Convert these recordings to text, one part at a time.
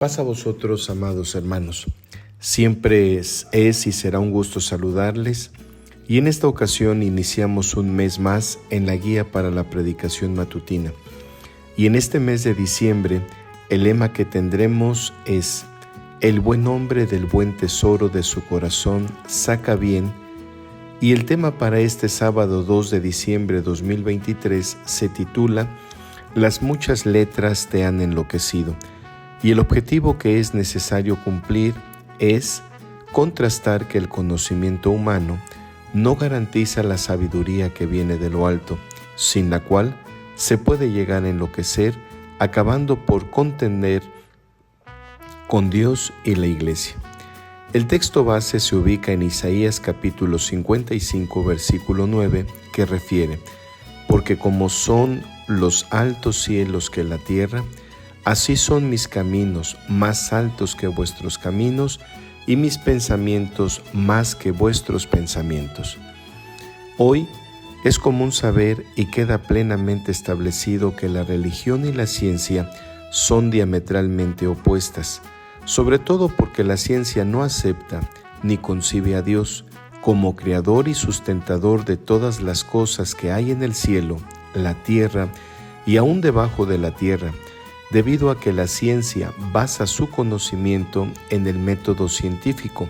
Paz a vosotros, amados hermanos. Siempre es y será un gusto saludarles, y en esta ocasión iniciamos un mes más en la guía para la predicación matutina. Y en este mes de diciembre, el lema que tendremos es: el buen hombre del buen tesoro de su corazón saca bien. Y el tema para este sábado 2 de diciembre de 2023 se titula Las muchas letras te han enloquecido. Y el objetivo que es necesario cumplir es contrastar que el conocimiento humano no garantiza la sabiduría que viene de lo alto, sin la cual se puede llegar a enloquecer, acabando por contender con Dios y la Iglesia. El texto base se ubica en Isaías capítulo 55, versículo 9, que refiere: porque como son los altos cielos que la tierra, así son mis caminos más altos que vuestros caminos, y mis pensamientos más que vuestros pensamientos. Hoy es común saber y queda plenamente establecido que la religión y la ciencia son diametralmente opuestas, sobre todo porque la ciencia no acepta ni concibe a Dios como creador y sustentador de todas las cosas que hay en el cielo, la tierra y aún debajo de la tierra, debido a que la ciencia basa su conocimiento en el método científico,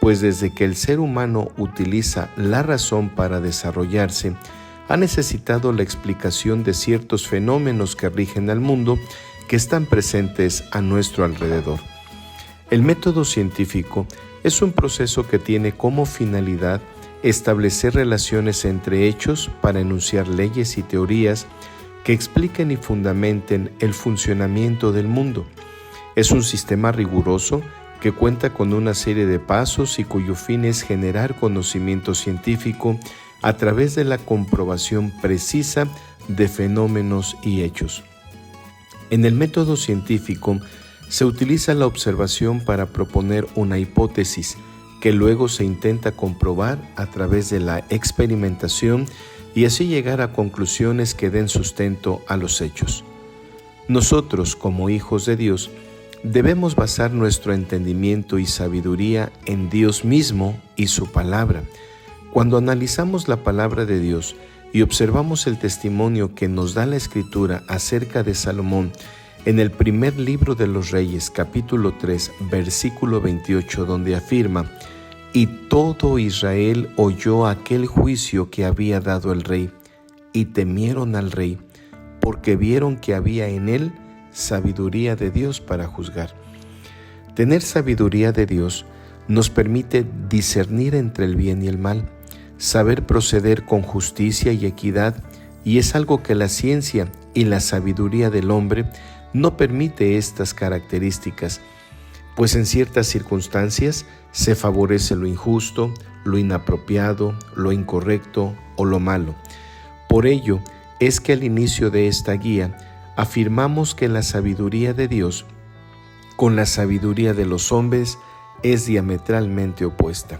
pues desde que el ser humano utiliza la razón para desarrollarse, ha necesitado la explicación de ciertos fenómenos que rigen al mundo, que están presentes a nuestro alrededor. El método científico es un proceso que tiene como finalidad establecer relaciones entre hechos para enunciar leyes y teorías que expliquen y fundamenten el funcionamiento del mundo. Es un sistema riguroso que cuenta con una serie de pasos y cuyo fin es generar conocimiento científico a través de la comprobación precisa de fenómenos y hechos. En el método científico se utiliza la observación para proponer una hipótesis que luego se intenta comprobar a través de la experimentación y así llegar a conclusiones que den sustento a los hechos. Nosotros, como hijos de Dios, debemos basar nuestro entendimiento y sabiduría en Dios mismo y su palabra. Cuando analizamos la palabra de Dios y observamos el testimonio que nos da la Escritura acerca de Salomón en el primer libro de los Reyes, capítulo 3, versículo 28, donde afirma: y todo Israel oyó aquel juicio que había dado el rey, y temieron al rey, porque vieron que había en él sabiduría de Dios para juzgar. Tener sabiduría de Dios nos permite discernir entre el bien y el mal, saber proceder con justicia y equidad, y es algo que la ciencia y la sabiduría del hombre no permite estas características, pues en ciertas circunstancias se favorece lo injusto, lo inapropiado, lo incorrecto o lo malo. Por ello es que al inicio de esta guía afirmamos que la sabiduría de Dios con la sabiduría de los hombres es diametralmente opuesta.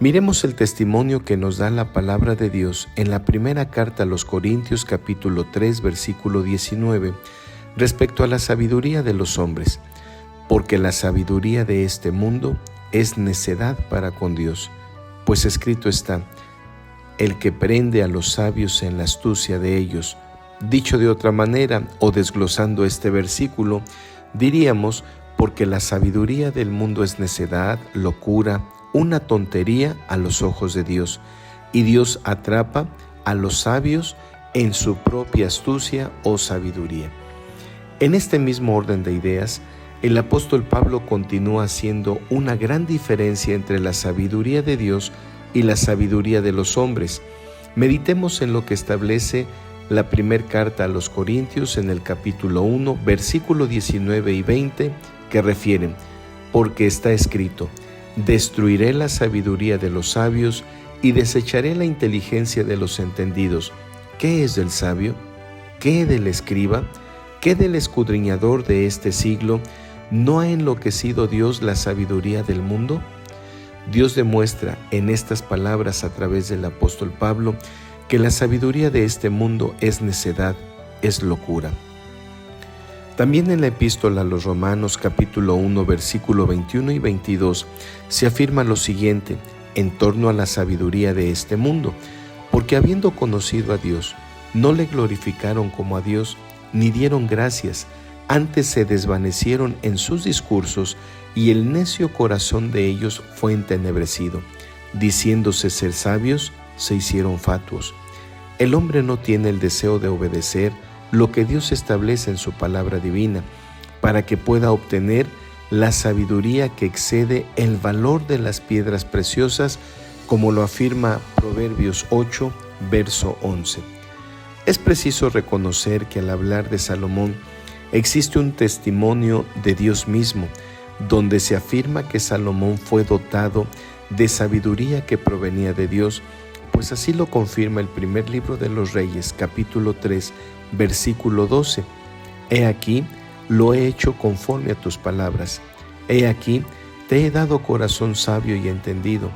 Miremos el testimonio que nos da la palabra de Dios en la primera carta a los Corintios capítulo 3 versículo 19 respecto a la sabiduría de los hombres. Porque la sabiduría de este mundo es necedad para con Dios, pues escrito está: el que prende a los sabios en la astucia de ellos. Dicho de otra manera, o desglosando este versículo, diríamos: porque la sabiduría del mundo es necedad, locura, una tontería a los ojos de Dios, y Dios atrapa a los sabios en su propia astucia o sabiduría. En este mismo orden de ideas, el apóstol Pablo continúa haciendo una gran diferencia entre la sabiduría de Dios y la sabiduría de los hombres. Meditemos en lo que establece la primera carta a los Corintios en el capítulo 1, versículo 19 y 20, que refieren: porque está escrito: destruiré la sabiduría de los sabios y desecharé la inteligencia de los entendidos. ¿Qué es del sabio? ¿Qué del escriba? ¿Qué del escudriñador de este siglo? ¿No ha enloquecido Dios la sabiduría del mundo? Dios demuestra en estas palabras a través del apóstol Pablo que la sabiduría de este mundo es necedad, es locura. También en la epístola a los Romanos capítulo 1 versículo 21 y 22 se afirma lo siguiente en torno a la sabiduría de este mundo, porque habiendo conocido a Dios, no le glorificaron como a Dios, ni dieron gracias, antes se desvanecieron en sus discursos, y el necio corazón de ellos fue entenebrecido. Diciéndose ser sabios, se hicieron fatuos. El hombre no tiene el deseo de obedecer lo que Dios establece en su palabra divina, para que pueda obtener la sabiduría que excede el valor de las piedras preciosas, como lo afirma Proverbios 8, verso 11. Es preciso reconocer que al hablar de Salomón existe un testimonio de Dios mismo, donde se afirma que Salomón fue dotado de sabiduría que provenía de Dios, pues así lo confirma el primer libro de los Reyes, capítulo 3, versículo 12. He aquí, lo he hecho conforme a tus palabras. He aquí, te he dado corazón sabio y entendido,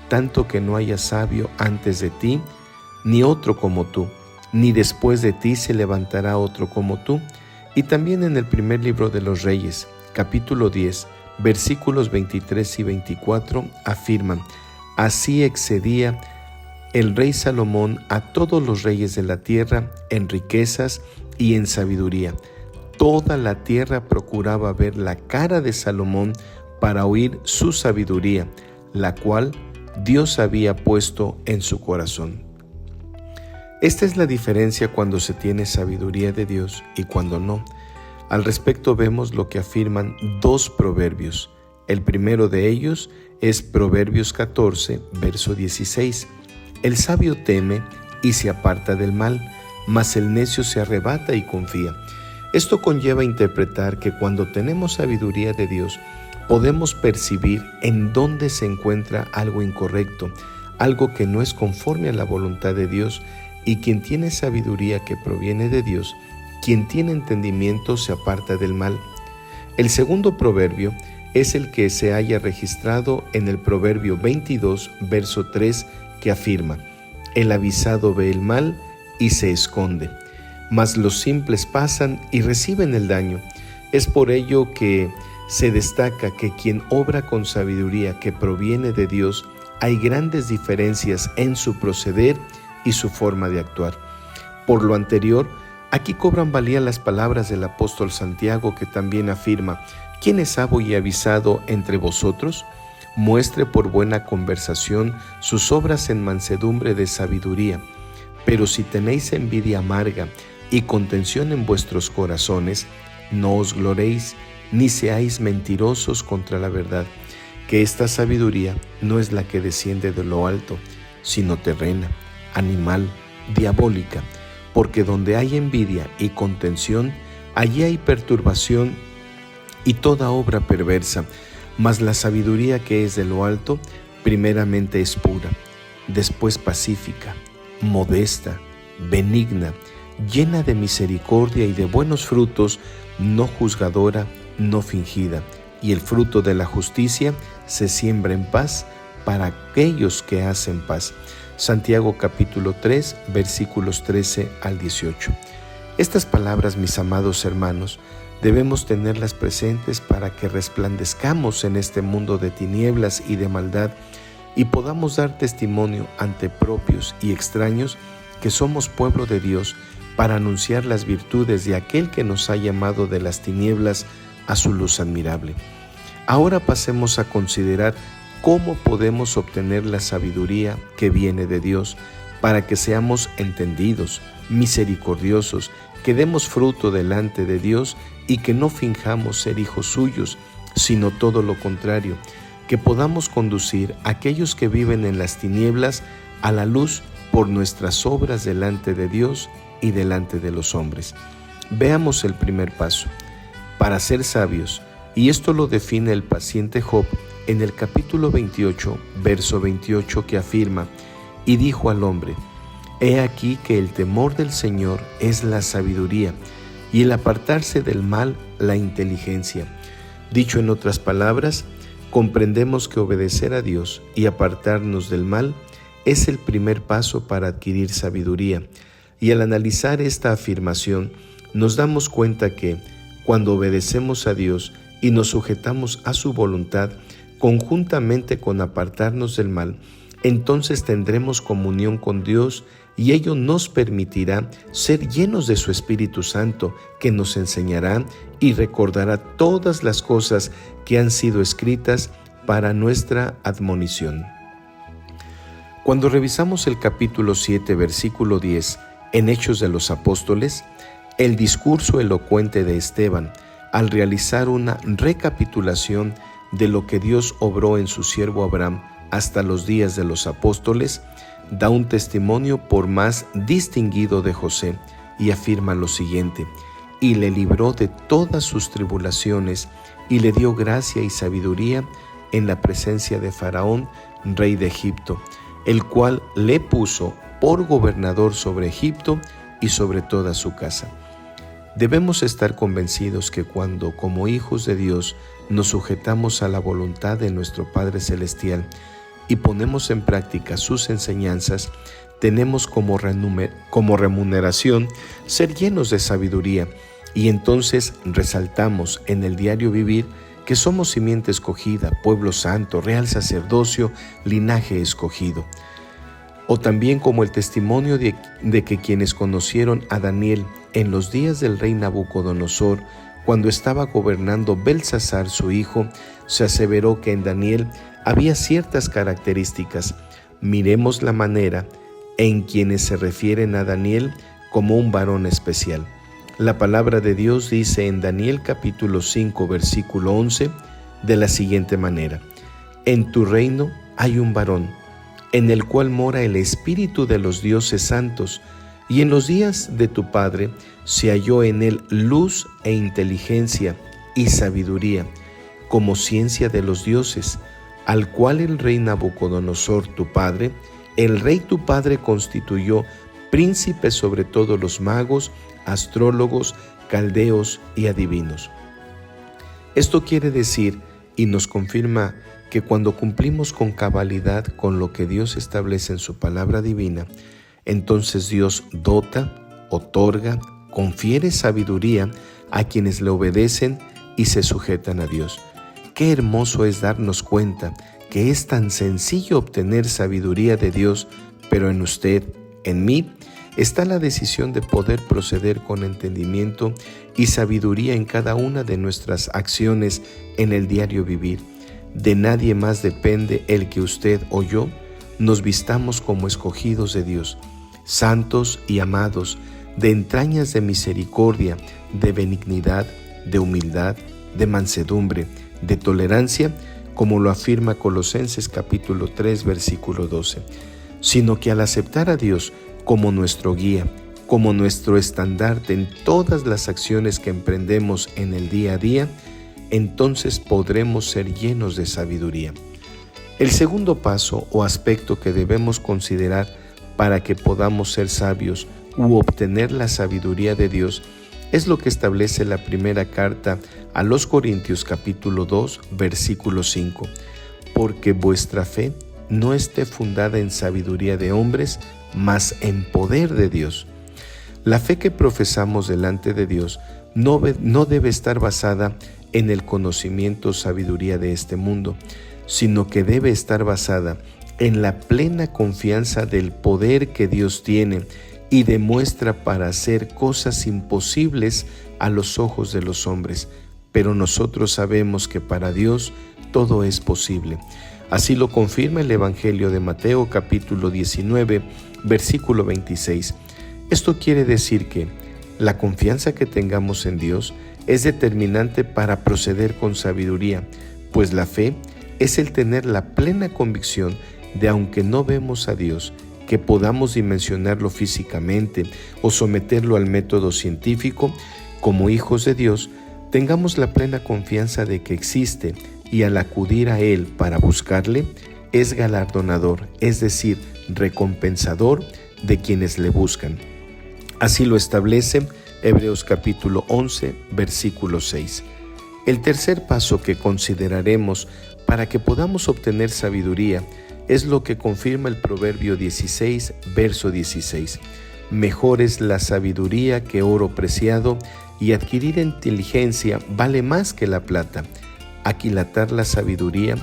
tanto que no haya sabio antes de ti, ni otro como tú, ni después de ti se levantará otro como tú. Y también en el primer libro de los Reyes, capítulo 10, versículos 23 y 24, afirman: así excedía el rey Salomón a todos los reyes de la tierra en riquezas y en sabiduría. Toda la tierra procuraba ver la cara de Salomón para oír su sabiduría, la cual Dios había puesto en su corazón. Esta es la diferencia cuando se tiene sabiduría de Dios y cuando no. Al respecto vemos lo que afirman dos proverbios. El primero de ellos es Proverbios 14, verso 16. El sabio teme y se aparta del mal, mas el necio se arrebata y confía. Esto conlleva interpretar que cuando tenemos sabiduría de Dios, podemos percibir en dónde se encuentra algo incorrecto, algo que no es conforme a la voluntad de Dios, y quien tiene sabiduría que proviene de Dios, quien tiene entendimiento se aparta del mal. El segundo proverbio es el que se halla registrado en el Proverbio 22, verso 3, que afirma: el avisado ve el mal y se esconde, mas los simples pasan y reciben el daño. Es por ello que se destaca que quien obra con sabiduría que proviene de Dios, hay grandes diferencias en su proceder y su forma de actuar. Por lo anterior, aquí cobran valía las palabras del apóstol Santiago, que también afirma: ¿quién es sabio y avisado entre vosotros? Muestre por buena conversación sus obras en mansedumbre de sabiduría. Pero si tenéis envidia amarga y contención en vuestros corazones, no os gloréis, ni seáis mentirosos contra la verdad, que esta sabiduría no es la que desciende de lo alto, sino terrena, animal, diabólica, porque donde hay envidia y contención, allí hay perturbación y toda obra perversa. Mas la sabiduría que es de lo alto, primeramente es pura, después pacífica, modesta, benigna, llena de misericordia y de buenos frutos, no juzgadora, no fingida, y el fruto de la justicia se siembra en paz para aquellos que hacen paz. Santiago capítulo 3, versículos 13 al 18. Estas palabras, mis amados hermanos, debemos tenerlas presentes para que resplandezcamos en este mundo de tinieblas y de maldad y podamos dar testimonio ante propios y extraños que somos pueblo de Dios, para anunciar las virtudes de aquel que nos ha llamado de las tinieblas a su luz admirable. Ahora pasemos a considerar cómo podemos obtener la sabiduría que viene de Dios, para que seamos entendidos, misericordiosos, que demos fruto delante de Dios y que no finjamos ser hijos suyos, sino todo lo contrario, que podamos conducir a aquellos que viven en las tinieblas a la luz por nuestras obras delante de Dios y delante de los hombres. Veamos el primer paso. Para ser sabios, y esto lo define el paciente Job en el capítulo 28, verso 28, que afirma: y dijo al hombre: he aquí que el temor del Señor es la sabiduría, y el apartarse del mal la inteligencia. Dicho en otras palabras, comprendemos que obedecer a Dios y apartarnos del mal es el primer paso para adquirir sabiduría. Y al analizar esta afirmación, nos damos cuenta que cuando obedecemos a Dios y nos sujetamos a su voluntad, conjuntamente con apartarnos del mal, entonces tendremos comunión con Dios y ello nos permitirá ser llenos de su Espíritu Santo, que nos enseñará y recordará todas las cosas que han sido escritas para nuestra admonición. Cuando revisamos el capítulo 7, versículo 10, en Hechos de los Apóstoles, el discurso elocuente de Esteban, al realizar una recapitulación de lo que Dios obró en su siervo Abraham hasta los días de los apóstoles, da un testimonio por más distinguido de José y afirma lo siguiente: y le libró de todas sus tribulaciones y le dio gracia y sabiduría en la presencia de Faraón, rey de Egipto, el cual le puso por gobernador sobre Egipto y sobre toda su casa. Debemos estar convencidos que cuando, como hijos de Dios, nos sujetamos a la voluntad de nuestro Padre Celestial y ponemos en práctica sus enseñanzas, tenemos como remuneración ser llenos de sabiduría, y entonces resaltamos en el diario vivir que somos simiente escogida, pueblo santo, real sacerdocio, linaje escogido. O también como el testimonio de que quienes conocieron a Daniel en los días del rey Nabucodonosor, cuando estaba gobernando Belsasar su hijo, se aseveró que en Daniel había ciertas características. Miremos la manera en quienes se refieren a Daniel como un varón especial. La palabra de Dios dice en Daniel capítulo 5, versículo 11, de la siguiente manera: en tu reino hay un varón, en el cual mora el espíritu de los dioses santos, y en los días de tu padre se halló en él luz e inteligencia y sabiduría, como ciencia de los dioses, al cual el rey Nabucodonosor tu padre, el rey tu padre constituyó príncipe sobre todos los magos, astrólogos, caldeos y adivinos. Esto quiere decir y nos confirma que cuando cumplimos con cabalidad con lo que Dios establece en su palabra divina, entonces Dios dota, otorga, confiere sabiduría a quienes le obedecen y se sujetan a Dios. Qué hermoso es darnos cuenta que es tan sencillo obtener sabiduría de Dios, pero en usted, en mí, está la decisión de poder proceder con entendimiento y sabiduría en cada una de nuestras acciones en el diario vivir. De nadie más depende el que usted o yo nos vistamos como escogidos de Dios, santos y amados, de entrañas de misericordia, de benignidad, de humildad, de mansedumbre, de tolerancia, como lo afirma Colosenses capítulo 3, versículo 12, sino que al aceptar a Dios como nuestro guía, como nuestro estandarte en todas las acciones que emprendemos en el día a día, entonces podremos ser llenos de sabiduría. El segundo paso o aspecto que debemos considerar para que podamos ser sabios u obtener la sabiduría de Dios es lo que establece la primera carta a los Corintios capítulo 2, versículo 5. Porque vuestra fe no esté fundada en sabiduría de hombres, mas en poder de Dios. La fe que profesamos delante de Dios no debe estar basada en el conocimiento o sabiduría de este mundo, sino que debe estar basada en la plena confianza del poder que Dios tiene y demuestra para hacer cosas imposibles a los ojos de los hombres, pero nosotros sabemos que para Dios todo es posible. Así lo confirma el Evangelio de Mateo capítulo 19, versículo 26. Esto quiere decir que la confianza que tengamos en Dios es determinante para proceder con sabiduría, pues la fe es el tener la plena convicción de, aunque no vemos a Dios, que podamos dimensionarlo físicamente o someterlo al método científico, como hijos de Dios, tengamos la plena confianza de que existe y al acudir a Él para buscarle, es galardonador, es decir, recompensador de quienes le buscan. Así lo establece Hebreos capítulo 11, versículo 6. El tercer paso que consideraremos para que podamos obtener sabiduría es lo que confirma el Proverbio 16, verso 16. Mejor es la sabiduría que oro preciado y adquirir inteligencia vale más que la plata. Aquilatar la sabiduría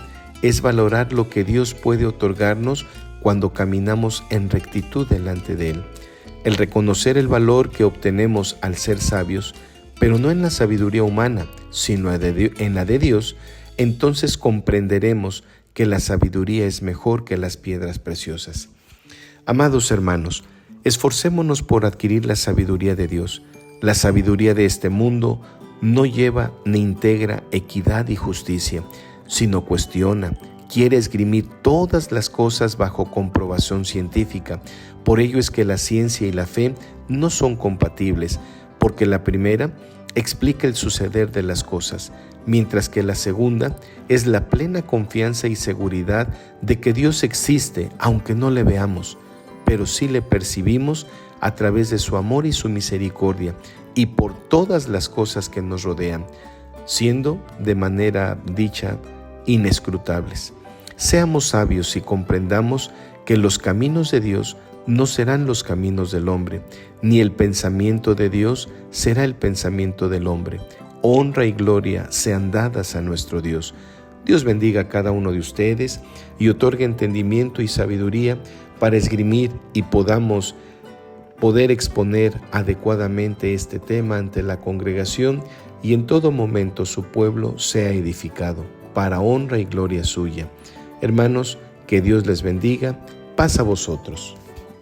es valorar lo que Dios puede otorgarnos cuando caminamos en rectitud delante de Él. El reconocer el valor que obtenemos al ser sabios, pero no en la sabiduría humana, sino en la de Dios, entonces comprenderemos que la sabiduría es mejor que las piedras preciosas. Amados hermanos, esforcémonos por adquirir la sabiduría de Dios. La sabiduría de este mundo no lleva ni integra equidad y justicia, sino cuestiona, quiere esgrimir todas las cosas bajo comprobación científica. Por ello es que la ciencia y la fe no son compatibles, porque la primera explica el suceder de las cosas, mientras que la segunda es la plena confianza y seguridad de que Dios existe, aunque no le veamos, pero sí le percibimos a través de su amor y su misericordia, y por todas las cosas que nos rodean, siendo de manera dicha inescrutables. Seamos sabios y comprendamos que los caminos de Dios no serán los caminos del hombre, ni el pensamiento de Dios será el pensamiento del hombre. Honra y gloria sean dadas a nuestro Dios. Dios bendiga a cada uno de ustedes y otorgue entendimiento y sabiduría para esgrimir y podamos poder exponer adecuadamente este tema ante la congregación y en todo momento su pueblo sea edificado para honra y gloria suya. Hermanos, que Dios les bendiga. Paz a vosotros.